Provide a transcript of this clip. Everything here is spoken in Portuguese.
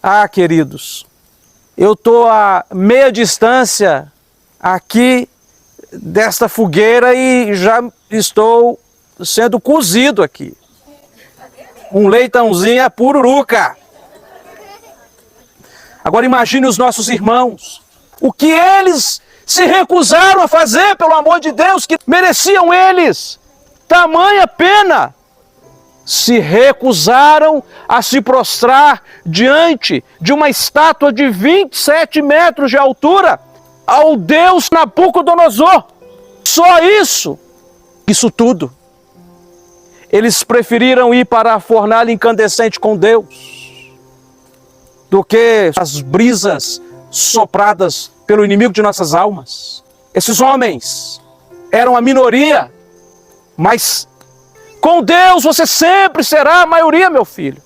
Ah, queridos, eu estou a meia distância aqui desta fogueira e já estou sendo cozido aqui. Um leitãozinho é pururuca. Agora imagine os nossos irmãos, o que eles se recusaram a fazer, pelo amor de Deus, que mereciam eles tamanha pena. Se recusaram a se prostrar diante de uma estátua de 27 metros de altura ao deus Nabucodonosor. Só isso tudo. Eles preferiram ir para a fornalha incandescente com Deus do que as brisas sopradas pelo inimigo de nossas almas. Esses homens eram a minoria, mas com Deus você sempre será a maioria, meu filho.